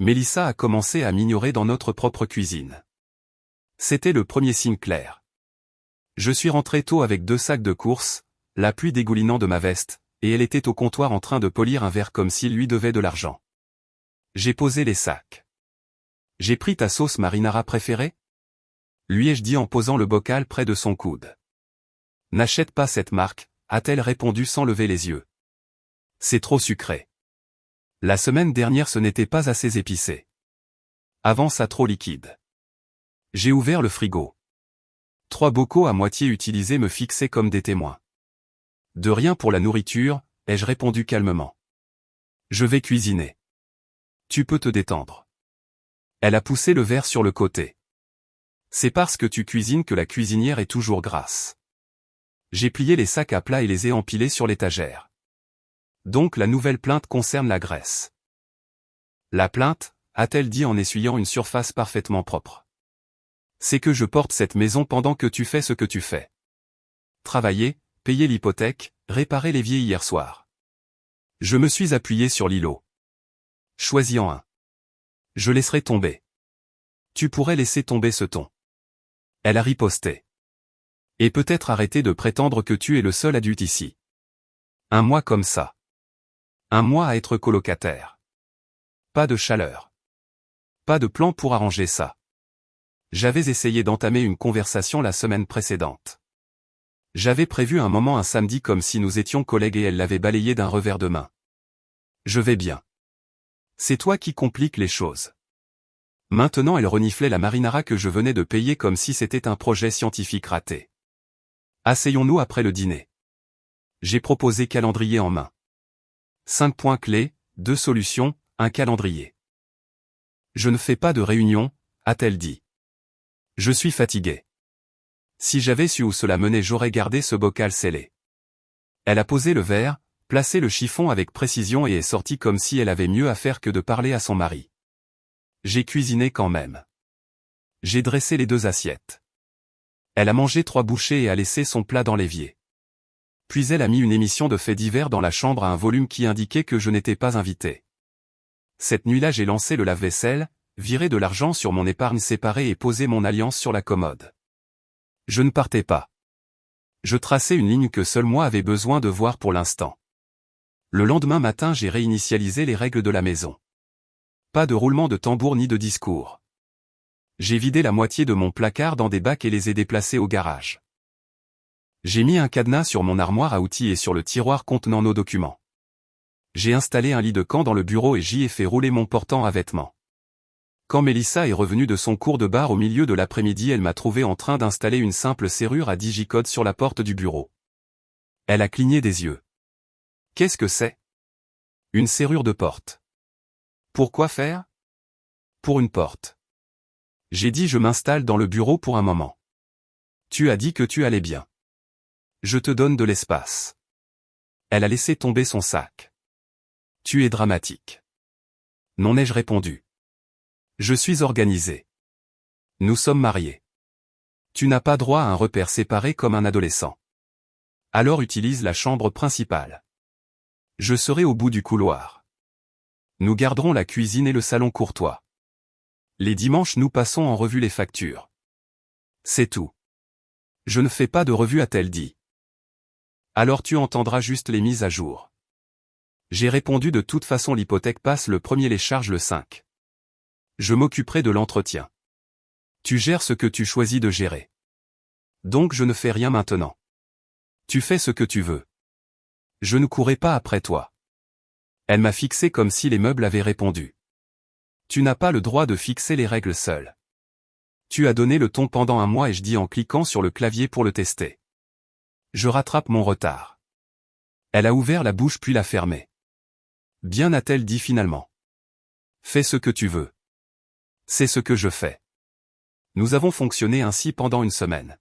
Mélissa a commencé à m'ignorer dans notre propre cuisine. C'était le premier signe clair. Je suis rentré tôt avec 2 sacs de courses, la pluie dégoulinant de ma veste, et elle était au comptoir en train de polir un verre comme s'il lui devait de l'argent. J'ai posé les sacs. J'ai pris ta sauce marinara préférée? Lui ai-je dit en posant le bocal près de son coude. N'achète pas cette marque, a-t-elle répondu sans lever les yeux. C'est trop sucré. La semaine dernière ce n'était pas assez épicé. Avant ça trop liquide. J'ai ouvert le frigo. 3 bocaux à moitié utilisés me fixaient comme des témoins. De rien pour la nourriture, ai-je répondu calmement. Je vais cuisiner. Tu peux te détendre. Elle a poussé le verre sur le côté. C'est parce que tu cuisines que la cuisinière est toujours grasse. J'ai plié les sacs à plat et les ai empilés sur l'étagère. Donc la nouvelle plainte concerne la graisse. La plainte, a-t-elle dit en essuyant une surface parfaitement propre. C'est que je porte cette maison pendant que tu fais ce que tu fais. Travailler, payer l'hypothèque, réparer l'évier hier soir. Je me suis appuyé sur l'îlot. Choisis-en un. Je laisserai tomber. Tu pourrais laisser tomber ce ton. Elle a riposté. Et peut-être arrêter de prétendre que tu es le seul adulte ici. Un mois comme ça. Un mois à être colocataire. Pas de chaleur. Pas de plan pour arranger ça. J'avais essayé d'entamer une conversation la semaine précédente. J'avais prévu un moment un samedi comme si nous étions collègues et elle l'avait balayé d'un revers de main. Je vais bien. C'est toi qui compliques les choses. Maintenant elle reniflait la marinara que je venais de payer comme si c'était un projet scientifique raté. Asseyons-nous après le dîner. J'ai proposé calendrier en main. 5 points clés, 2 solutions, un calendrier. Je ne fais pas de réunion, a-t-elle dit. Je suis fatigué. Si j'avais su où cela menait j'aurais gardé ce bocal scellé. Elle a posé le verre, placé le chiffon avec précision et est sortie comme si elle avait mieux à faire que de parler à son mari. J'ai cuisiné quand même. J'ai dressé les 2 assiettes. Elle a mangé 3 bouchées et a laissé son plat dans l'évier. Puis elle a mis une émission de faits divers dans la chambre à un volume qui indiquait que je n'étais pas invité. Cette nuit-là j'ai lancé le lave-vaisselle, viré de l'argent sur mon épargne séparée et posé mon alliance sur la commode. Je ne partais pas. Je traçais une ligne que seul moi avais besoin de voir pour l'instant. Le lendemain matin j'ai réinitialisé les règles de la maison. Pas de roulement de tambour ni de discours. J'ai vidé la moitié de mon placard dans des bacs et les ai déplacés au garage. J'ai mis un cadenas sur mon armoire à outils et sur le tiroir contenant nos documents. J'ai installé un lit de camp dans le bureau et j'y ai fait rouler mon portant à vêtements. Quand Mélissa est revenue de son cours de bar au milieu de l'après-midi, elle m'a trouvé en train d'installer une simple serrure à digicode sur la porte du bureau. Elle a cligné des yeux. Qu'est-ce que c'est? Une serrure de porte. Pourquoi faire? Pour une porte. J'ai dit je m'installe dans le bureau pour un moment. Tu as dit que tu allais bien. Je te donne de l'espace. Elle a laissé tomber son sac. Tu es dramatique. Non, ai-je répondu. Je suis organisé. Nous sommes mariés. Tu n'as pas droit à un repère séparé comme un adolescent. Alors utilise la chambre principale. Je serai au bout du couloir. Nous garderons la cuisine et le salon courtois. Les dimanches nous passons en revue les factures. C'est tout. Je ne fais pas de revue, a-t-elle dit. Alors tu entendras juste les mises à jour. J'ai répondu de toute façon l'hypothèque passe le 1er, les charges le 5. Je m'occuperai de l'entretien. Tu gères ce que tu choisis de gérer. Donc je ne fais rien maintenant. Tu fais ce que tu veux. Je ne courrai pas après toi. Elle m'a fixé comme si les meubles avaient répondu. Tu n'as pas le droit de fixer les règles seul. Tu as donné le ton pendant un mois, ai-je dit en cliquant sur le clavier pour le tester. Je rattrape mon retard. Elle a ouvert la bouche puis l'a fermée. Bien, a-t-elle dit finalement. Fais ce que tu veux. C'est ce que je fais. Nous avons fonctionné ainsi pendant une semaine.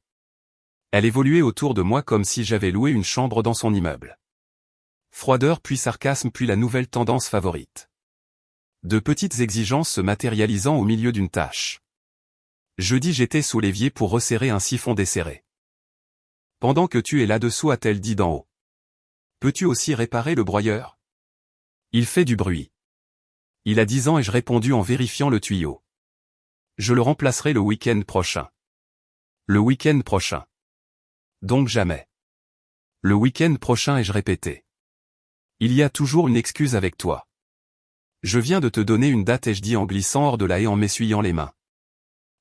Elle évoluait autour de moi comme si j'avais loué une chambre dans son immeuble. Froideur puis sarcasme puis la nouvelle tendance favorite. De petites exigences se matérialisant au milieu d'une tâche. Jeudi j'étais sous l'évier pour resserrer un siphon desserré. Pendant que tu es là-dessous, a-t-elle dit d'en haut. Peux-tu aussi réparer le broyeur? Il fait du bruit. Il a 10 ans, ai-je répondu en vérifiant le tuyau. Je le remplacerai le week-end prochain. Le week-end prochain. Donc jamais. Le week-end prochain, ai-je répété. Il y a toujours une excuse avec toi. Je viens de te donner une date, ai-je dit en glissant hors de la haie en m'essuyant les mains.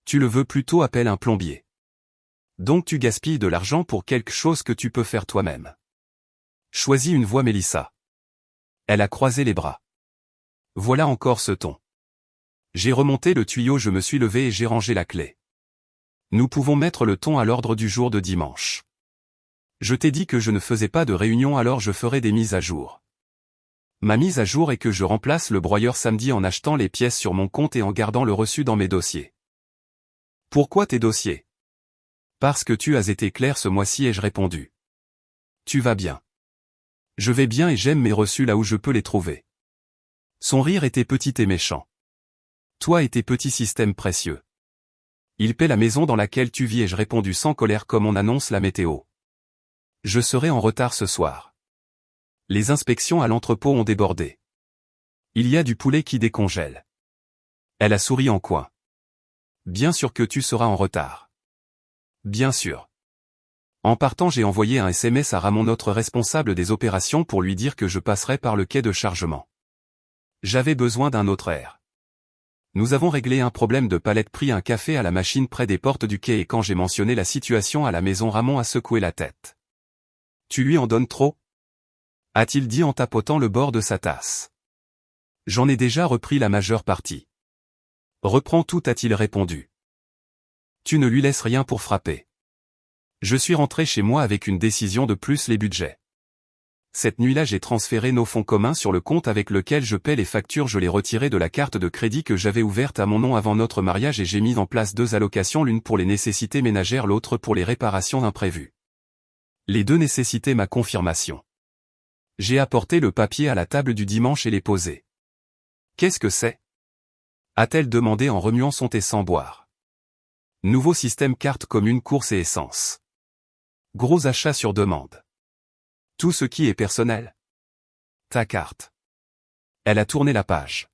Tu le veux plutôt, appelle un plombier. Donc tu gaspilles de l'argent pour quelque chose que tu peux faire toi-même. Choisis une voie, Mélissa. Elle a croisé les bras. Voilà encore ce ton. J'ai remonté le tuyau, je me suis levé et j'ai rangé la clé. Nous pouvons mettre le ton à l'ordre du jour de dimanche. Je t'ai dit que je ne faisais pas de réunion, alors je ferai des mises à jour. Ma mise à jour est que je remplace le broyeur samedi en achetant les pièces sur mon compte et en gardant le reçu dans mes dossiers. Pourquoi tes dossiers? Parce que tu as été clair ce mois-ci, ai-je répondu. Tu vas bien. Je vais bien et j'aime mes reçus là où je peux les trouver. Son rire était petit et méchant. Toi et tes petits systèmes précieux. Il paie la maison dans laquelle tu vis, ai-je répondu sans colère comme on annonce la météo. Je serai en retard ce soir. Les inspections à l'entrepôt ont débordé. Il y a du poulet qui décongèle. Elle a souri en coin. Bien sûr que tu seras en retard. Bien sûr. En partant, j'ai envoyé un SMS à Ramon, notre responsable des opérations, pour lui dire que je passerai par le quai de chargement. J'avais besoin d'un autre air. Nous avons réglé un problème de palette, pris un café à la machine près des portes du quai, et quand j'ai mentionné la situation à la maison, Ramon a secoué la tête. Tu lui en donnes trop? A-t-il dit en tapotant le bord de sa tasse. J'en ai déjà repris la majeure partie. Reprends tout, a-t-il répondu. Tu ne lui laisses rien pour frapper. Je suis rentré chez moi avec une décision de plus, les budgets. Cette nuit-là, j'ai transféré nos fonds communs sur le compte avec lequel je paie les factures, je l'ai retiré de la carte de crédit que j'avais ouverte à mon nom avant notre mariage, et j'ai mis en place 2 allocations, l'une pour les nécessités ménagères, l'autre pour les réparations imprévues. Les 2 nécessitaient ma confirmation. J'ai apporté le papier à la table du dimanche et l'ai posé. Qu'est-ce que c'est? A-t-elle demandé en remuant son thé sans boire. Nouveau système carte commune course et essence. Gros achat sur demande. Tout ce qui est personnel. Ta carte. Elle a tourné la page.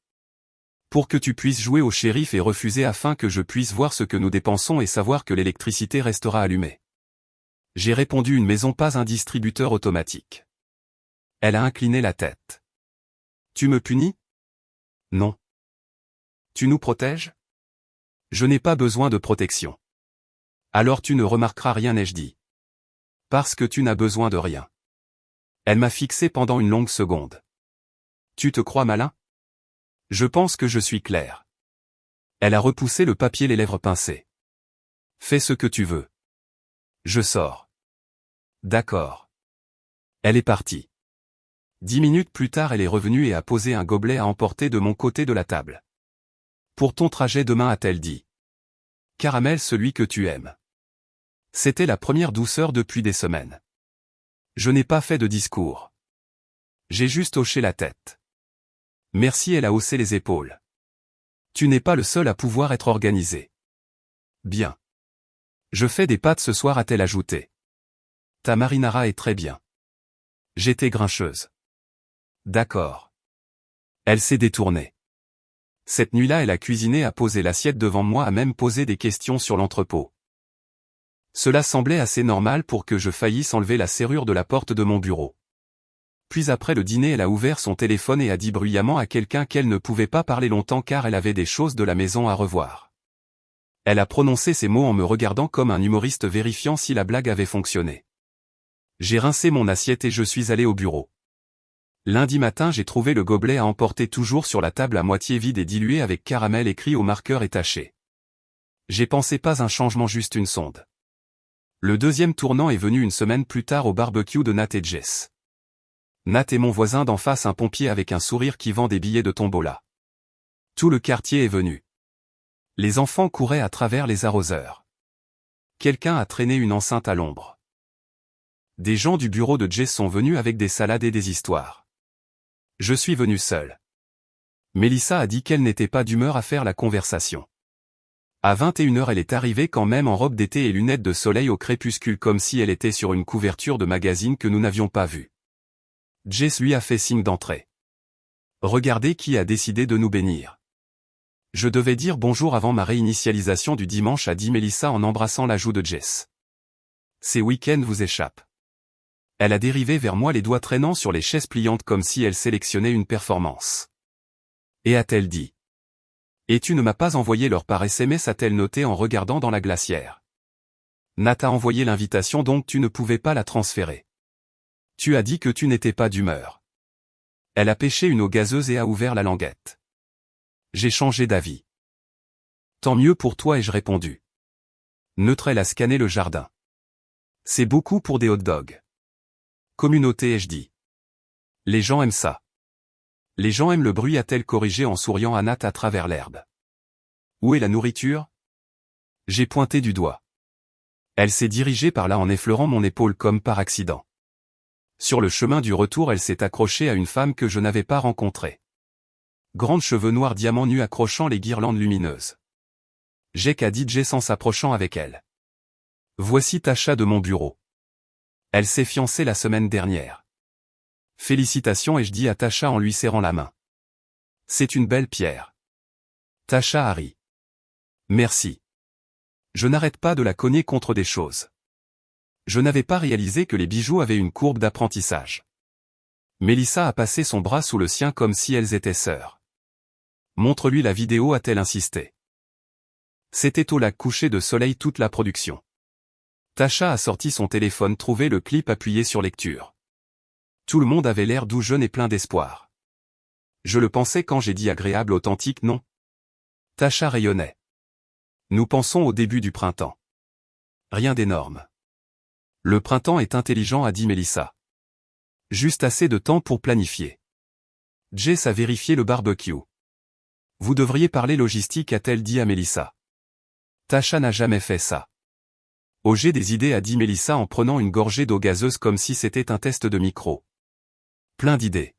Pour que tu puisses jouer au shérif et refuser afin que je puisse voir ce que nous dépensons et savoir que l'électricité restera allumée. J'ai répondu une maison, pas un distributeur automatique. Elle a incliné la tête. Tu me punis? Non. Tu nous protèges? Je n'ai pas besoin de protection. Alors tu ne remarqueras rien, ai-je dit. Parce que tu n'as besoin de rien. Elle m'a fixé pendant une longue seconde. Tu te crois malin? Je pense que je suis clair. Elle a repoussé le papier, les lèvres pincées. Fais ce que tu veux. Je sors. D'accord. Elle est partie. 10 minutes plus tard, elle est revenue et a posé un gobelet à emporter de mon côté de la table. Pour ton trajet demain, a-t-elle dit. Caramel, celui que tu aimes. C'était la première douceur depuis des semaines. Je n'ai pas fait de discours. J'ai juste hoché la tête. Merci, elle a haussé les épaules. Tu n'es pas le seul à pouvoir être organisé. Bien. Je fais des pâtes ce soir, a-t-elle ajouté. Ta marinara est très bien. J'étais grincheuse. D'accord. Elle s'est détournée. Cette nuit-là, elle a cuisiné, a posé l'assiette devant moi, a même posé des questions sur l'entrepôt. Cela semblait assez normal pour que je faillisse enlever la serrure de la porte de mon bureau. Puis après le dîner, elle a ouvert son téléphone et a dit bruyamment à quelqu'un qu'elle ne pouvait pas parler longtemps car elle avait des choses de la maison à revoir. Elle a prononcé ces mots en me regardant comme un humoriste vérifiant si la blague avait fonctionné. J'ai rincé mon assiette et je suis allé au bureau. Lundi matin, j'ai trouvé le gobelet à emporter toujours sur la table à moitié vide et dilué avec caramel écrit au marqueur et taché. J'ai pensé pas un changement, juste une sonde. Le deuxième tournant est venu une semaine plus tard au barbecue de Nat et Jess. Nat est mon voisin d'en face, un pompier avec un sourire qui vend des billets de tombola. Tout le quartier est venu. Les enfants couraient à travers les arroseurs. Quelqu'un a traîné une enceinte à l'ombre. Des gens du bureau de Jess sont venus avec des salades et des histoires. Je suis venu seul. Mélissa a dit qu'elle n'était pas d'humeur à faire la conversation. À 21h, elle est arrivée quand même en robe d'été et lunettes de soleil au crépuscule, comme si elle était sur une couverture de magazine que nous n'avions pas vue. Jess lui a fait signe d'entrer. Regardez qui a décidé de nous bénir. Je devais dire bonjour avant ma réinitialisation du dimanche, a dit Melissa en embrassant la joue de Jess. Ces week-ends vous échappent. Elle a dérivé vers moi, les doigts traînant sur les chaises pliantes comme si elle sélectionnait une performance. Et a-t-elle dit? Et tu ne m'as pas envoyé l'heure par SMS, a-t-elle noté en regardant dans la glacière. Nat a envoyé l'invitation, donc tu ne pouvais pas la transférer. Tu as dit que tu n'étais pas d'humeur. Elle a pêché une eau gazeuse et a ouvert la languette. J'ai changé d'avis. Tant mieux pour toi, ai-je répondu. Neutre, elle a scanné le jardin. C'est beaucoup pour des hot dogs. Communauté, ai-je dit. Les gens aiment ça. Les gens aiment le bruit, a-t-elle corrigé en souriant à Nat à travers l'herbe. Où est la nourriture? J'ai pointé du doigt. Elle s'est dirigée par là en effleurant mon épaule comme par accident. Sur le chemin du retour, elle s'est accrochée à une femme que je n'avais pas rencontrée. Grandes cheveux noirs diamants nus accrochant les guirlandes lumineuses. J'ai qu'a dit Jess en s'approchant avec elle. Voici Tasha de mon bureau. Elle s'est fiancée la semaine dernière. Félicitations, ai-je dit à Tasha en lui serrant la main. C'est une belle pierre. Tasha a ri. Merci. Je n'arrête pas de la cogner contre des choses. Je n'avais pas réalisé que les bijoux avaient une courbe d'apprentissage. Melissa a passé son bras sous le sien comme si elles étaient sœurs. Montre-lui la vidéo, a-t-elle insisté. C'était au lac couché de soleil toute la production. Tasha a sorti son téléphone, trouvé le clip, appuyé sur lecture. Tout le monde avait l'air doux, jeune et plein d'espoir. Je le pensais quand j'ai dit agréable, authentique, non? Tasha rayonnait. Nous pensons au début du printemps. Rien d'énorme. Le printemps est intelligent, a dit Melissa. Juste assez de temps pour planifier. Jess a vérifié le barbecue. Vous devriez parler logistique, a-t-elle dit à Melissa. Tasha n'a jamais fait ça. Oh, j'ai des idées, a dit Melissa en prenant une gorgée d'eau gazeuse comme si c'était un test de micro. Plein d'idées.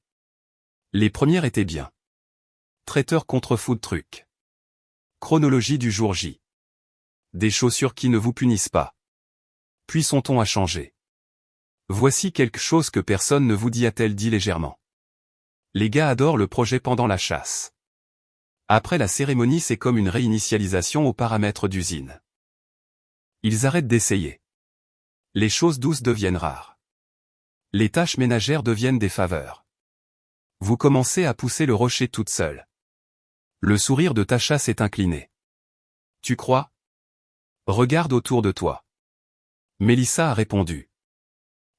Les premières étaient bien. Traiteur contre food truck. Chronologie du jour J. Des chaussures qui ne vous punissent pas. Puis son ton a changé. Voici quelque chose que personne ne vous dit, a-t-elle dit légèrement. Les gars adorent le projet pendant la chasse. Après la cérémonie, c'est comme une réinitialisation aux paramètres d'usine. Ils arrêtent d'essayer. Les choses douces deviennent rares. Les tâches ménagères deviennent des faveurs. Vous commencez à pousser le rocher toute seule. Le sourire de Tasha s'est incliné. Tu crois? Regarde autour de toi. Melissa a répondu.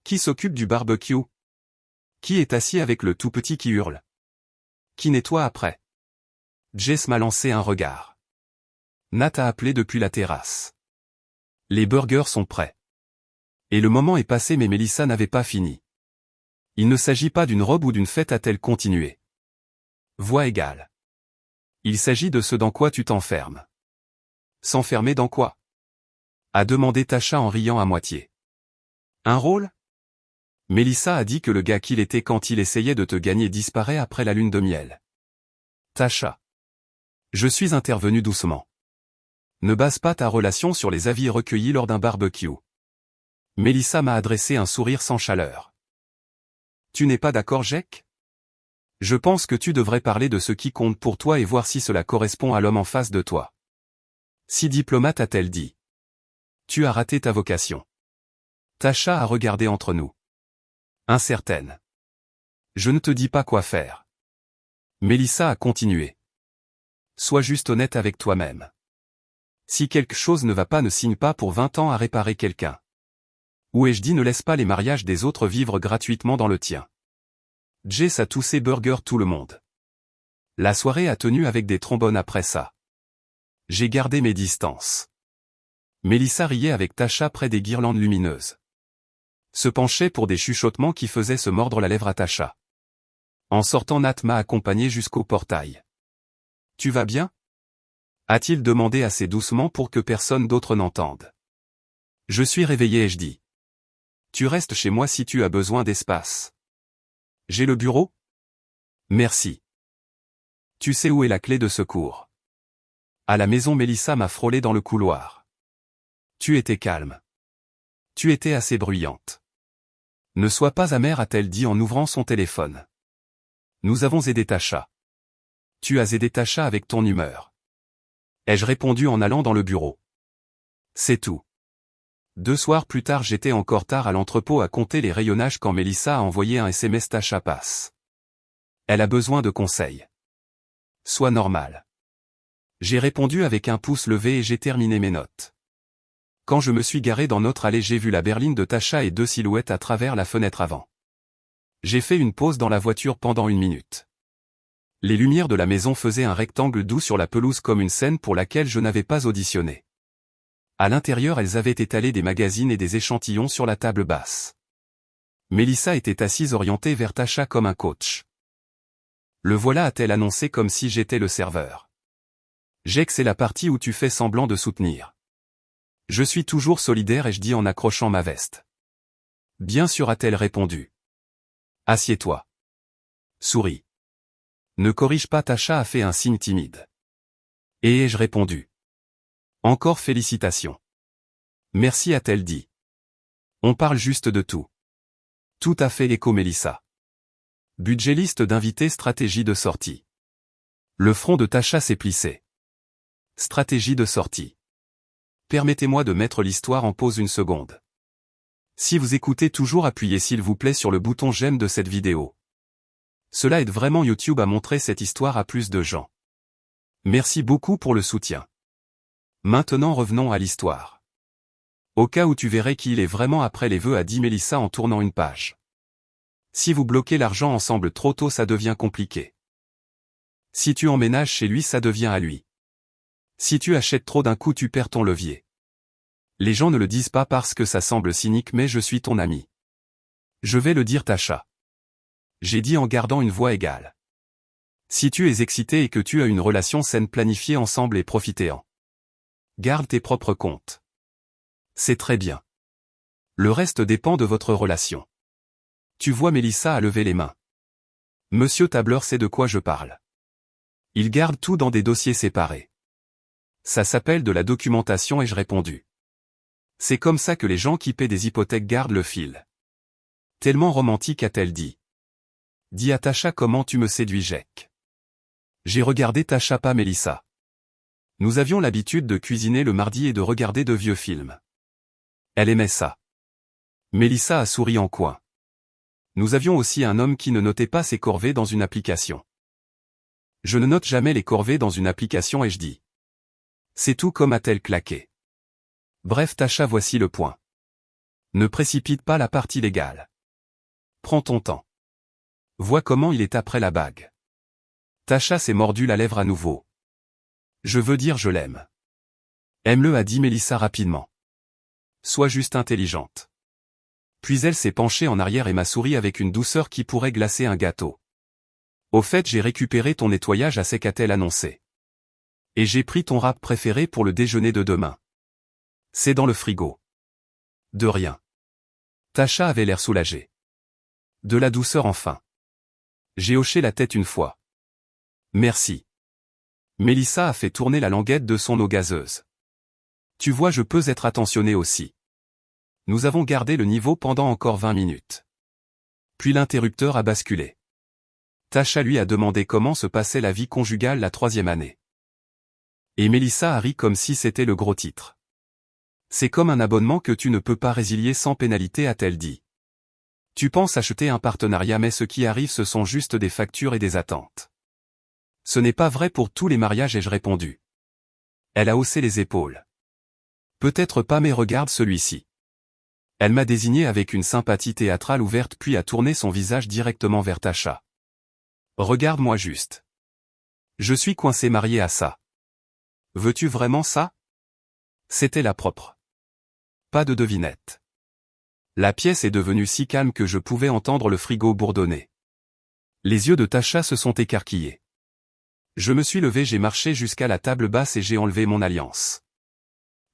Qui s'occupe du barbecue? Qui est assis avec le tout petit qui hurle? Qui nettoie après? Jess m'a lancé un regard. Nat a appelé depuis la terrasse. Les burgers sont prêts. Et le moment est passé, mais Melissa n'avait pas fini. Il ne s'agit pas d'une robe ou d'une fête, a-t-elle continué. Voix égale. Il s'agit de ce dans quoi tu t'enfermes. S'enfermer dans quoi? A demandé Tasha en riant à moitié. Un rôle? Melissa a dit que le gars qu'il était quand il essayait de te gagner disparaît après la lune de miel. Tasha. Je suis intervenu doucement. Ne base pas ta relation sur les avis recueillis lors d'un barbecue. Melissa m'a adressé un sourire sans chaleur. Tu n'es pas d'accord, Jack? Je pense que tu devrais parler de ce qui compte pour toi et voir si cela correspond à l'homme en face de toi. Si diplomate, a-t-elle dit. Tu as raté ta vocation. Tasha a regardé entre nous. Incertaine. Je ne te dis pas quoi faire. Melissa a continué. Sois juste honnête avec toi-même. Si quelque chose ne va pas, ne signe pas pour 20 ans à réparer quelqu'un. Ou ai-je dit, ne laisse pas les mariages des autres vivre gratuitement dans le tien. Jess a toussé burger tout le monde. La soirée a tenu avec des trombones après ça. J'ai gardé mes distances. Melissa riait avec Tasha près des guirlandes lumineuses. Se penchait pour des chuchotements qui faisaient se mordre la lèvre à Tasha. En sortant, Nat m'a accompagné jusqu'au portail. Tu vas bien? A-t-il demandé assez doucement pour que personne d'autre n'entende. Je suis réveillé, ai-je dit. Tu restes chez moi si tu as besoin d'espace. J'ai le bureau? Merci. Tu sais où est la clé de secours? À la maison. Melissa m'a frôlé dans le couloir. Tu étais calme. Tu étais assez bruyante. Ne sois pas amère, a-t-elle dit en ouvrant son téléphone. Nous avons aidé Tasha. Tu as aidé Tasha avec ton humeur. Ai-je répondu en allant dans le bureau. C'est tout. 2 soirs plus tard, j'étais encore tard à l'entrepôt à compter les rayonnages quand Mélissa a envoyé un SMS. Tasha passe. Elle a besoin de conseils. Sois normal. J'ai répondu avec un pouce levé et j'ai terminé mes notes. Quand je me suis garé dans notre allée, j'ai vu la berline de Tasha et 2 silhouettes à travers la fenêtre avant. J'ai fait une pause dans la voiture pendant 1 minute. Les lumières de la maison faisaient un rectangle doux sur la pelouse comme une scène pour laquelle je n'avais pas auditionné. À l'intérieur, elles avaient étalé des magazines et des échantillons sur la table basse. Mélissa était assise orientée vers Tasha comme un coach. Le voilà, a-t-elle annoncé comme si j'étais le serveur. Jake, c'est la partie où tu fais semblant de soutenir. Je suis toujours solidaire, ai-je dit en accrochant ma veste. Bien sûr, a-t-elle répondu. Assieds-toi. Souris. Ne corrige pas, Tasha a fait un signe timide. Et ai-je répondu. Encore félicitations. Merci, a-t-elle dit. On parle juste de tout. Tout à fait, écho Mélissa. Budget, liste d'invités, stratégie de sortie. Le front de Tasha s'est plissé. Stratégie de sortie. Permettez-moi de mettre l'histoire en pause une seconde. Si vous écoutez toujours, appuyez s'il vous plaît sur le bouton j'aime de cette vidéo. Cela aide vraiment YouTube à montrer cette histoire à plus de gens. Merci beaucoup pour le soutien. Maintenant revenons à l'histoire. Au cas où tu verrais qui il est vraiment après les vœux, a dit Mélissa en tournant une page. Si vous bloquez l'argent ensemble trop tôt, ça devient compliqué. Si tu emménages chez lui, ça devient à lui. Si tu achètes trop d'un coup, tu perds ton levier. Les gens ne le disent pas parce que ça semble cynique, mais je suis ton ami. Je vais le dire, Tasha. J'ai dit en gardant une voix égale. Si tu es excité et que tu as une relation saine, planifiez ensemble et profitez-en. Garde tes propres comptes. C'est très bien. Le reste dépend de votre relation. Tu vois, Mélissa a levé les mains. Monsieur Tableur sait de quoi je parle. Il garde tout dans des dossiers séparés. Ça s'appelle de la documentation, ai-je répondu. C'est comme ça que les gens qui paient des hypothèques gardent le fil. Tellement romantique, a-t-elle dit. Dis à Tasha comment tu me séduis, Jake. J'ai regardé Tasha, pas Mélissa. Nous avions l'habitude de cuisiner le mardi et de regarder de vieux films. Elle aimait ça. Mélissa a souri en coin. Nous avions aussi un homme qui ne notait pas ses corvées dans une application. Je ne note jamais les corvées dans une application, ai-je dit. C'est tout, comme a-t-elle claqué. Bref, Tasha, voici le point. Ne précipite pas la partie légale. Prends ton temps. Vois comment il est après la bague. Tasha s'est mordu la lèvre à nouveau. Je veux dire, je l'aime. Aime-le, a dit Mélissa rapidement. Sois juste intelligente. Puis elle s'est penchée en arrière et m'a souri avec une douceur qui pourrait glacer un gâteau. Au fait, j'ai récupéré ton nettoyage à sec, a-t-elle annoncé. Et j'ai pris ton wrap préféré pour le déjeuner de demain. C'est dans le frigo. De rien. Tasha avait l'air soulagée. De la douceur enfin. J'ai hoché la tête une fois. Merci. Mélissa a fait tourner la languette de son eau gazeuse. Tu vois, je peux être attentionnée aussi. Nous avons gardé le niveau pendant encore 20 minutes. Puis l'interrupteur a basculé. Tasha lui a demandé comment se passait la vie conjugale la 3e année. Et Mélissa a ri comme si c'était le gros titre. C'est comme un abonnement que tu ne peux pas résilier sans pénalité, a-t-elle dit. Tu penses acheter un partenariat, mais ce qui arrive, ce sont juste des factures et des attentes. Ce n'est pas vrai pour tous les mariages, ai-je répondu. Elle a haussé les épaules. Peut-être pas, mais regarde celui-ci. Elle m'a désigné avec une sympathie théâtrale ouverte puis a tourné son visage directement vers Tasha. Regarde-moi juste. Je suis coincé marié à ça. Veux-tu vraiment ça? C'était la propre. Pas de devinette. La pièce est devenue si calme que je pouvais entendre le frigo bourdonner. Les yeux de Tasha se sont écarquillés. Je me suis levé, j'ai marché jusqu'à la table basse et j'ai enlevé mon alliance.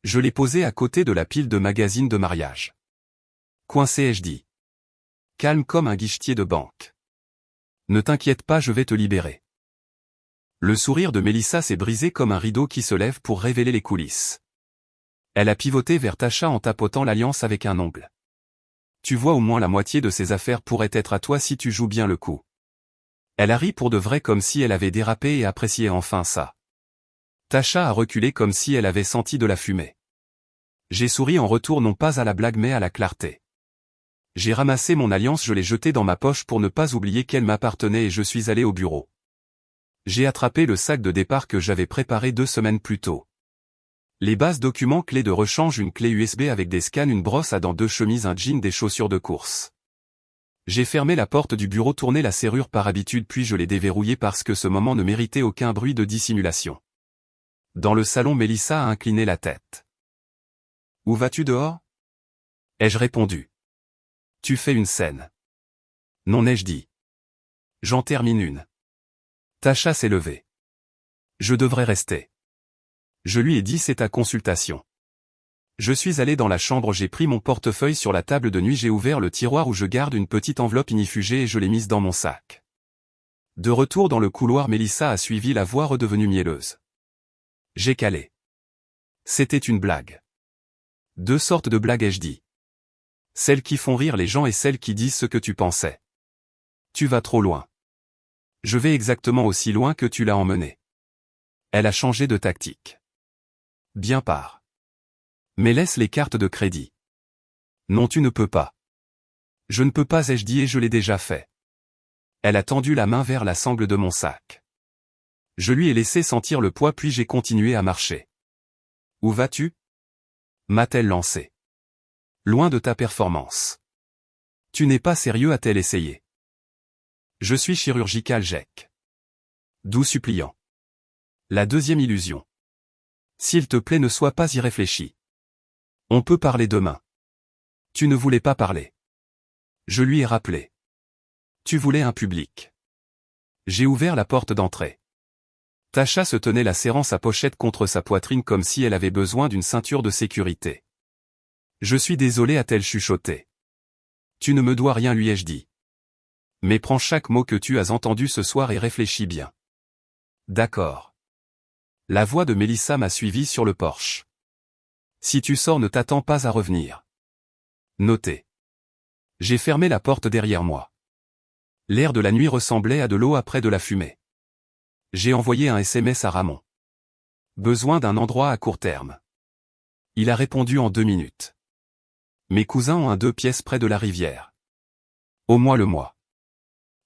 Je l'ai posée à côté de la pile de magazines de mariage. Coincé, ai-je dit. Calme comme un guichetier de banque. Ne t'inquiète pas, je vais te libérer. Le sourire de Mélissa s'est brisé comme un rideau qui se lève pour révéler les coulisses. Elle a pivoté vers Tasha en tapotant l'alliance avec un ongle. Tu vois, au moins la moitié de ces affaires pourrait être à toi si tu joues bien le coup. Elle a ri pour de vrai comme si elle avait dérapé et apprécié enfin ça. Tasha a reculé comme si elle avait senti de la fumée. J'ai souri en retour non pas à la blague mais à la clarté. J'ai ramassé mon alliance, je l'ai jetée dans ma poche pour ne pas oublier qu'elle m'appartenait et je suis allé au bureau. J'ai attrapé le sac de départ que j'avais préparé 2 semaines plus tôt. Les bases documents, clés de rechange, une clé USB avec des scans, une brosse à dents, 2 chemises, un jean, des chaussures de course. J'ai fermé la porte du bureau, tourné la serrure par habitude puis je l'ai déverrouillée parce que ce moment ne méritait aucun bruit de dissimulation. Dans le salon, Mélissa a incliné la tête. « Où vas-tu dehors ?» ai-je répondu. « Tu fais une scène. » Non, ai-je dit. J'en termine une. Tasha s'est levée. Je devrais rester. Je lui ai dit c'est ta consultation. Je suis allé dans la chambre, j'ai pris mon portefeuille sur la table de nuit, j'ai ouvert le tiroir où je garde une petite enveloppe inifugée et je l'ai mise dans mon sac. De retour dans le couloir, Mélissa a suivi, la voix redevenue mielleuse. J'ai calé. C'était une blague. 2 sortes de blagues, ai-je dit. Celles qui font rire les gens et celles qui disent ce que tu pensais. Tu vas trop loin. Je vais exactement aussi loin que tu l'as emmené. Elle a changé de tactique. Bien part. Mais laisse les cartes de crédit. Non, tu ne peux pas. Je ne peux pas, ai-je dit, et je l'ai déjà fait. Elle a tendu la main vers la sangle de mon sac. Je lui ai laissé sentir le poids puis j'ai continué à marcher. Où vas-tu ? M'a-t-elle lancé. Loin de ta performance. Tu n'es pas sérieux, a-t-elle essayé. Je suis chirurgical, Jack. Doux suppliant. La deuxième illusion. S'il te plaît, ne sois pas irréfléchi. On peut parler demain. Tu ne voulais pas parler. Je lui ai rappelé. Tu voulais un public. J'ai ouvert la porte d'entrée. Tasha se tenait, la serrant sa pochette contre sa poitrine comme si elle avait besoin d'une ceinture de sécurité. Je suis désolé, a-t-elle chuchoté. Tu ne me dois rien, lui ai-je dit. Mais prends chaque mot que tu as entendu ce soir et réfléchis bien. D'accord. La voix de Mélissa m'a suivi sur le porche. Si tu sors, ne t'attends pas à revenir. Notez. J'ai fermé la porte derrière moi. L'air de la nuit ressemblait à de l'eau après de la fumée. J'ai envoyé un SMS à Ramon. Besoin d'un endroit à court terme. Il a répondu en 2 minutes. Mes cousins ont un 2 pièces près de la rivière. Au moins le mois.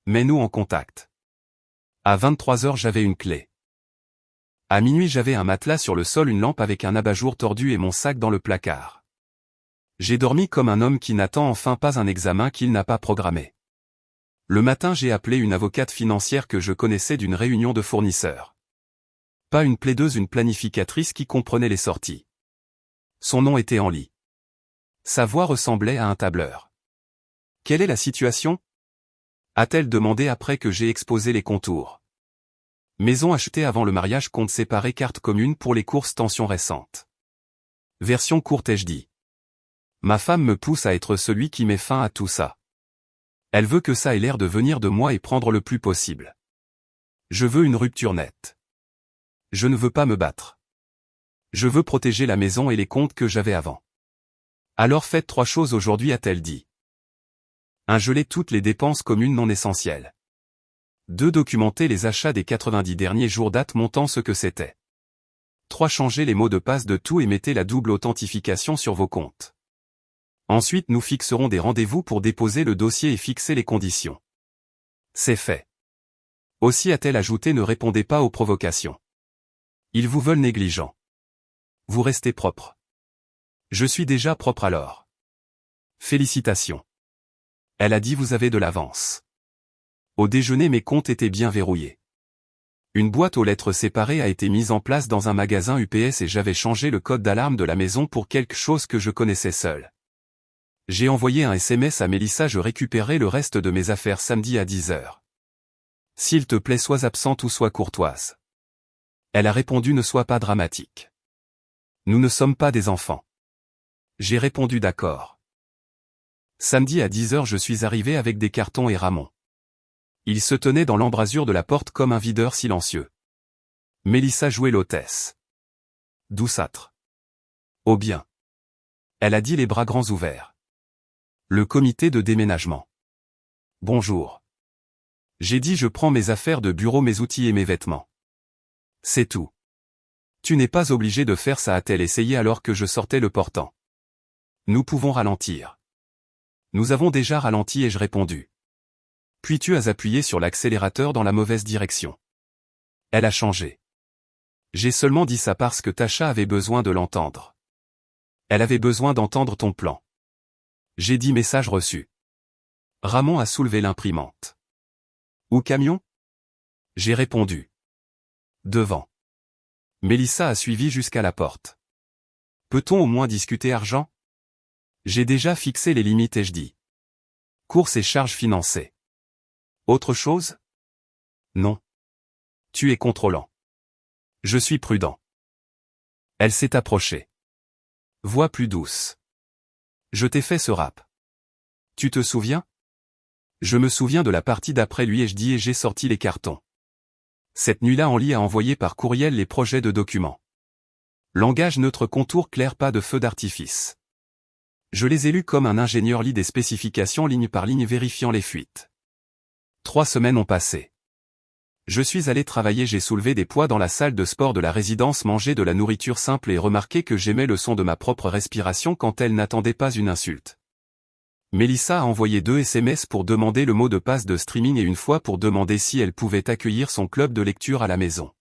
Mets-nous en contact. À 23h, j'avais une clé. À minuit, j'avais un matelas sur le sol, une lampe avec un abat-jour tordu et mon sac dans le placard. J'ai dormi comme un homme qui n'attend enfin pas un examen qu'il n'a pas programmé. Le matin, j'ai appelé une avocate financière que je connaissais d'une réunion de fournisseurs. Pas une plaideuse, une planificatrice qui comprenait les sorties. Son nom était Henli. Sa voix ressemblait à un tableur. Quelle est la situation ? A-t-elle demandé après que j'ai exposé les contours. Maison achetée avant le mariage, compte séparé, carte commune pour les courses, tension récente. Version courte, ai-je dit. Ma femme me pousse à être celui qui met fin à tout ça. Elle veut que ça ait l'air de venir de moi et prendre le plus possible. Je veux une rupture nette. Je ne veux pas me battre. Je veux protéger la maison et les comptes que j'avais avant. Alors faites 3 choses aujourd'hui, a-t-elle dit. 1. Geler toutes les dépenses communes non essentielles. 2. Documenter les achats des 90 derniers jours, date montant ce que c'était. 3. Changer les mots de passe de tout et mettez la double authentification sur vos comptes. Ensuite, nous fixerons des rendez-vous pour déposer le dossier et fixer les conditions. C'est fait. Aussi, a-t-elle ajouté, ne répondez pas aux provocations. Ils vous veulent négligent. Vous restez propre. Je suis déjà propre alors. Félicitations. Elle a dit, vous avez de l'avance. Au déjeuner, mes comptes étaient bien verrouillés. Une boîte aux lettres séparées a été mise en place dans un magasin UPS et j'avais changé le code d'alarme de la maison pour quelque chose que je connaissais seul. J'ai envoyé un SMS à Mélissa, je récupérerai le reste de mes affaires samedi à 10h. S'il te plaît, sois absente ou sois courtoise. Elle a répondu, ne sois pas dramatique. Nous ne sommes pas des enfants. J'ai répondu d'accord. Samedi à 10h, je suis arrivé avec des cartons et Ramon. Il se tenait dans l'embrasure de la porte comme un videur silencieux. Mélissa jouait l'hôtesse. Douceâtre. Oh bien. Elle a dit, les bras grands ouverts. Le comité de déménagement. Bonjour. J'ai dit je prends mes affaires de bureau, mes outils et mes vêtements. C'est tout. Tu n'es pas obligé de faire ça, a-t-elle essayé alors que je sortais le portant. Nous pouvons ralentir. Nous avons déjà ralenti, ai-je répondu. Puis tu as appuyé sur l'accélérateur dans la mauvaise direction. Elle a changé. J'ai seulement dit ça parce que Tasha avait besoin de l'entendre. Elle avait besoin d'entendre ton plan. J'ai dit message reçu. Ramon a soulevé l'imprimante. Ou camion? J'ai répondu. Devant. Mélissa a suivi jusqu'à la porte. Peut-on au moins discuter argent? J'ai déjà fixé les limites, ai-je dit. Courses et charges financées. Autre chose? Non. Tu es contrôlant. Je suis prudent. Elle s'est approchée. Voix plus douce. Je t'ai fait ce rap. Tu te souviens? Je me souviens de la partie d'après, lui ai-je dit, et j'ai sorti les cartons. Cette nuit-là, Henri a envoyé par courriel les projets de documents. Langage neutre, contour clair, pas de feu d'artifice. Je les ai lus comme un ingénieur lit des spécifications ligne par ligne, vérifiant les fuites. 3 semaines ont passé. Je suis allé travailler, j'ai soulevé des poids dans la salle de sport de la résidence, mangé de la nourriture simple et remarqué que j'aimais le son de ma propre respiration quand elle n'attendait pas une insulte. Mélissa a envoyé 2 SMS pour demander le mot de passe de streaming et une fois pour demander si elle pouvait accueillir son club de lecture à la maison.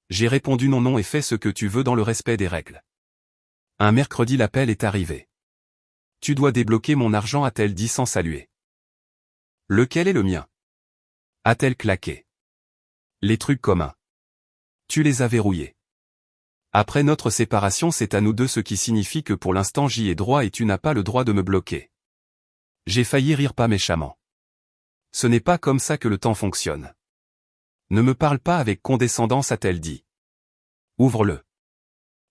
J'ai répondu non et fais ce que tu veux dans le respect des règles. Un mercredi, l'appel est arrivé. Tu dois débloquer mon argent, a-t-elle dit sans saluer. Lequel est le mien? A-t-elle claqué. Les trucs communs. Tu les as verrouillés. Après notre séparation, c'est à nous deux, ce qui signifie que pour l'instant j'y ai droit et tu n'as pas le droit de me bloquer. J'ai failli rire, pas méchamment. Ce n'est pas comme ça que le temps fonctionne. Ne me parle pas avec condescendance, a-t-elle dit. Ouvre-le.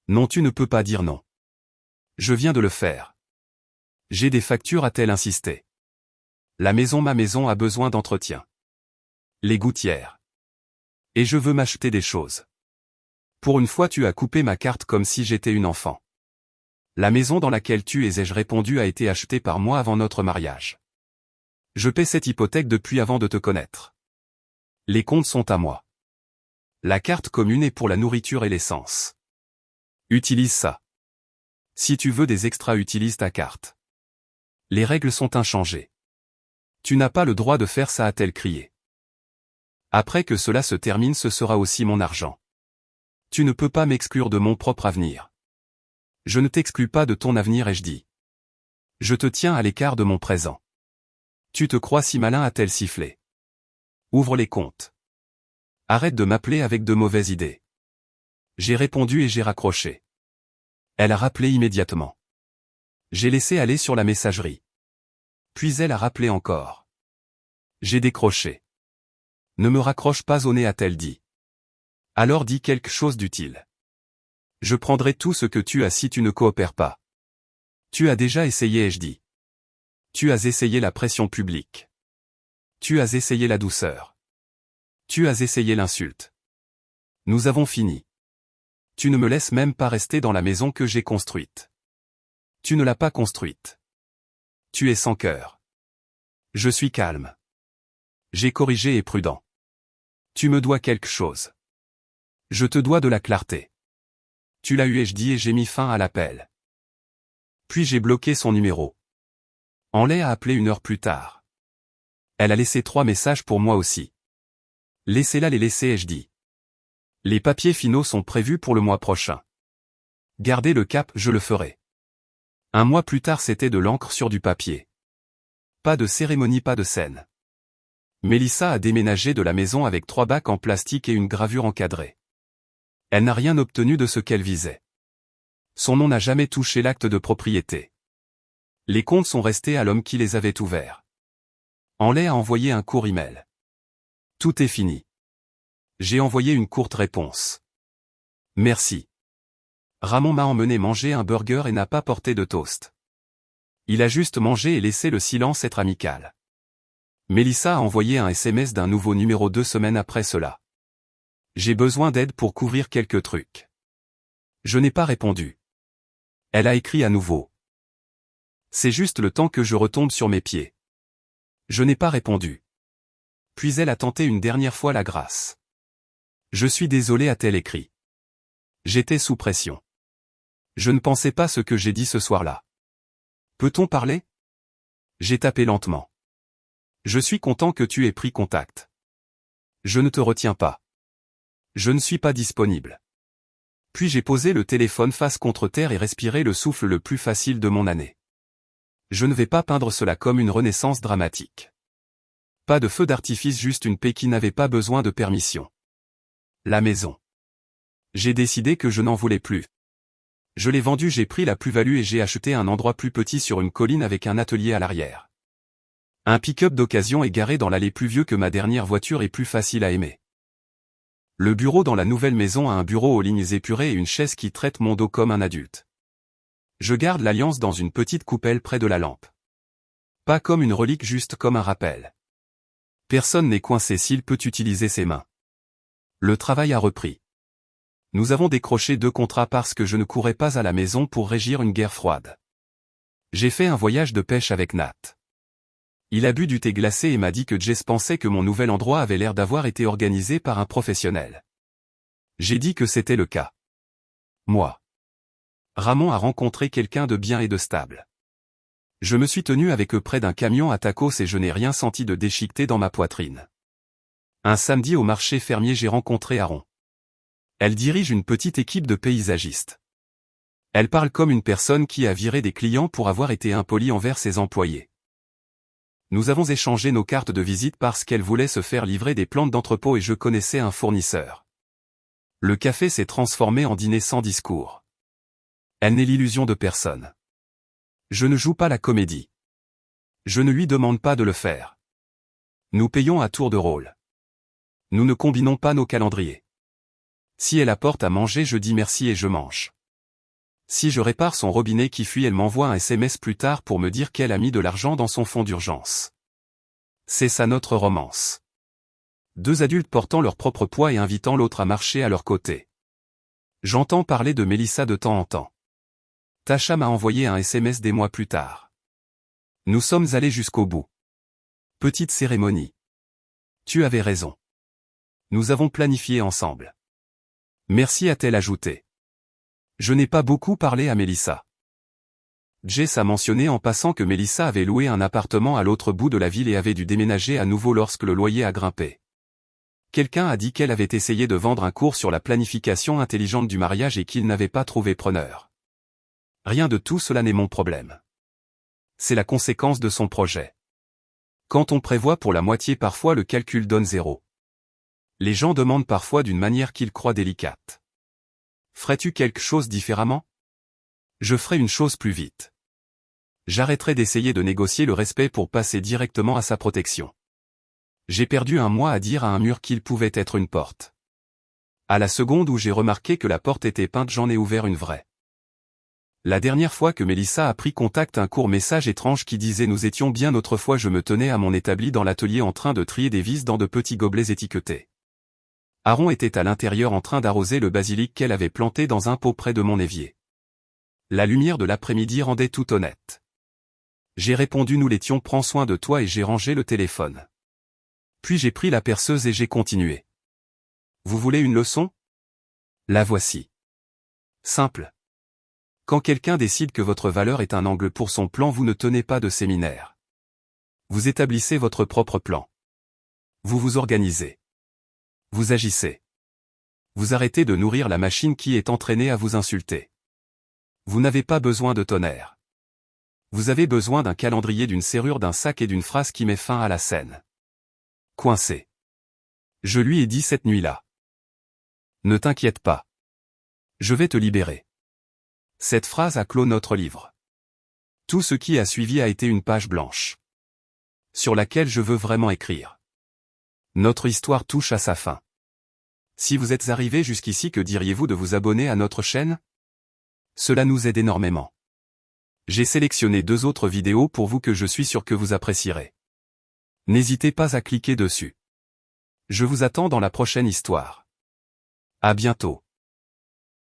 Non, tu ne peux pas dire non. Je viens de le faire. J'ai des factures, a-t-elle insisté. La maison, ma maison a besoin d'entretien. Les gouttières. Et je veux m'acheter des choses. Pour une fois, tu as coupé ma carte comme si j'étais une enfant. La maison dans laquelle tu es, ai-je répondu, a été achetée par moi avant notre mariage. Je paie cette hypothèque depuis avant de te connaître. Les comptes sont à moi. La carte commune est pour la nourriture et l'essence. Utilise ça. Si tu veux des extras, utilise ta carte. Les règles sont inchangées. Tu n'as pas le droit de faire ça, a-t-elle crié. Après que cela se termine, ce sera aussi mon argent. Tu ne peux pas m'exclure de mon propre avenir. Je ne t'exclus pas de ton avenir, ai-je dit. Je te tiens à l'écart de mon présent. Tu te crois si malin, a-t-elle sifflé. Ouvre les comptes. Arrête de m'appeler avec de mauvaises idées. J'ai répondu et j'ai raccroché. Elle a rappelé immédiatement. J'ai laissé aller sur la messagerie. Puis elle a rappelé encore. J'ai décroché. Ne me raccroche pas au nez, a-t-elle dit. Alors dis quelque chose d'utile. Je prendrai tout ce que tu as si tu ne coopères pas. Tu as déjà essayé, ai-je dit. Tu as essayé la pression publique. Tu as essayé la douceur. Tu as essayé l'insulte. Nous avons fini. Tu ne me laisses même pas rester dans la maison que j'ai construite. Tu ne l'as pas construite. Tu es sans cœur. Je suis calme. J'ai corrigé et prudent. Tu me dois quelque chose. Je te dois de la clarté. Tu l'as eu, ai-je dit, et j'ai mis fin à l'appel. Puis j'ai bloqué son numéro. Henley a appelé 1 heure plus tard. Elle a laissé 3 messages pour moi aussi. Laissez-la les laisser, ai-je dit. Les papiers finaux sont prévus pour le mois prochain. Gardez le cap, je le ferai. 1 mois plus tard, c'était de l'encre sur du papier. Pas de cérémonie, pas de scène. Mélissa a déménagé de la maison avec 3 bacs en plastique et une gravure encadrée. Elle n'a rien obtenu de ce qu'elle visait. Son nom n'a jamais touché l'acte de propriété. Les comptes sont restés à l'homme qui les avait ouverts. Henley a envoyé un court email. Tout est fini. J'ai envoyé une courte réponse. Merci. Ramon m'a emmené manger un burger et n'a pas porté de toast. Il a juste mangé et laissé le silence être amical. Mélissa a envoyé un SMS d'un nouveau numéro 2 semaines après cela. J'ai besoin d'aide pour couvrir quelques trucs. Je n'ai pas répondu. Elle a écrit à nouveau. C'est juste le temps que je retombe sur mes pieds. Je n'ai pas répondu. Puis elle a tenté une dernière fois la grâce. Je suis désolé, a-t-elle écrit. J'étais sous pression. Je ne pensais pas ce que j'ai dit ce soir-là. Peut-on parler? J'ai tapé lentement. Je suis content que tu aies pris contact. Je ne te retiens pas. Je ne suis pas disponible. Puis j'ai posé le téléphone face contre terre et respiré le souffle le plus facile de mon année. Je ne vais pas peindre cela comme une renaissance dramatique. Pas de feu d'artifice, juste une paix qui n'avait pas besoin de permission. La maison. J'ai décidé que je n'en voulais plus. Je l'ai vendue, j'ai pris la plus-value et j'ai acheté un endroit plus petit sur une colline avec un atelier à l'arrière. Un pick-up d'occasion est garé dans l'allée, plus vieux que ma dernière voiture et plus facile à aimer. Le bureau dans la nouvelle maison a un bureau aux lignes épurées et une chaise qui traite mon dos comme un adulte. Je garde l'Alliance dans une petite coupelle près de la lampe. Pas comme une relique, juste comme un rappel. Personne n'est coincé s'il peut utiliser ses mains. Le travail a repris. Nous avons décroché 2 contrats parce que je ne courais pas à la maison pour régir une guerre froide. J'ai fait un voyage de pêche avec Nat. Il a bu du thé glacé et m'a dit que Jess pensait que mon nouvel endroit avait l'air d'avoir été organisé par un professionnel. J'ai dit que c'était le cas. Moi. Ramon a rencontré quelqu'un de bien et de stable. Je me suis tenu avec eux près d'un camion à tacos et je n'ai rien senti de déchiqueté dans ma poitrine. Un samedi au marché fermier, j'ai rencontré Aaron. Elle dirige une petite équipe de paysagistes. Elle parle comme une personne qui a viré des clients pour avoir été impolie envers ses employés. Nous avons échangé nos cartes de visite parce qu'elle voulait se faire livrer des plantes d'entrepôt et je connaissais un fournisseur. Le café s'est transformé en dîner sans discours. Elle n'est l'illusion de personne. Je ne joue pas la comédie. Je ne lui demande pas de le faire. Nous payons à tour de rôle. Nous ne combinons pas nos calendriers. Si elle apporte à manger, je dis merci et je mange. Si je répare son robinet qui fuit, elle m'envoie un SMS plus tard pour me dire qu'elle a mis de l'argent dans son fonds d'urgence. C'est ça notre romance. 2 adultes portant leur propre poids et invitant l'autre à marcher à leur côté. J'entends parler de Mélissa de temps en temps. Tasha m'a envoyé un SMS des mois plus tard. Nous sommes allés jusqu'au bout. Petite cérémonie. Tu avais raison. Nous avons planifié ensemble. Merci, a-t-elle ajouté. Je n'ai pas beaucoup parlé à Mélissa. Jess a mentionné en passant que Mélissa avait loué un appartement à l'autre bout de la ville et avait dû déménager à nouveau lorsque le loyer a grimpé. Quelqu'un a dit qu'elle avait essayé de vendre un cours sur la planification intelligente du mariage et qu'il n'avait pas trouvé preneur. Rien de tout cela n'est mon problème. C'est la conséquence de son projet. Quand on prévoit pour la moitié, parfois le calcul donne 0. Les gens demandent parfois d'une manière qu'ils croient délicate. Ferais-tu quelque chose différemment? Je ferai une chose plus vite. J'arrêterai d'essayer de négocier le respect pour passer directement à sa protection. J'ai perdu un mois à dire à un mur qu'il pouvait être une porte. À la seconde où j'ai remarqué que la porte était peinte, j'en ai ouvert une vraie. La dernière fois que Mélissa a pris contact, un court message étrange qui disait « Nous étions bien autrefois », je me tenais à mon établi dans l'atelier en train de trier des vis dans de petits gobelets étiquetés. Aaron était à l'intérieur en train d'arroser le basilic qu'elle avait planté dans un pot près de mon évier. La lumière de l'après-midi rendait tout honnête. J'ai répondu « Nous l'étions, prends soin de toi » et j'ai rangé le téléphone. Puis j'ai pris la perceuse et j'ai continué. Vous voulez une leçon? La voici. Simple. Quand quelqu'un décide que votre valeur est un angle pour son plan, vous ne tenez pas de séminaire. Vous établissez votre propre plan. Vous vous organisez. Vous agissez. Vous arrêtez de nourrir la machine qui est entraînée à vous insulter. Vous n'avez pas besoin de tonnerre. Vous avez besoin d'un calendrier, d'une serrure, d'un sac et d'une phrase qui met fin à la scène. Coincé. Je lui ai dit cette nuit-là. Ne t'inquiète pas. Je vais te libérer. Cette phrase a clos notre livre. Tout ce qui a suivi a été une page blanche. Sur laquelle je veux vraiment écrire. Notre histoire touche à sa fin. Si vous êtes arrivé jusqu'ici, que diriez-vous de vous abonner à notre chaîne? Cela nous aide énormément. J'ai sélectionné 2 autres vidéos pour vous que je suis sûr que vous apprécierez. N'hésitez pas à cliquer dessus. Je vous attends dans la prochaine histoire. À bientôt.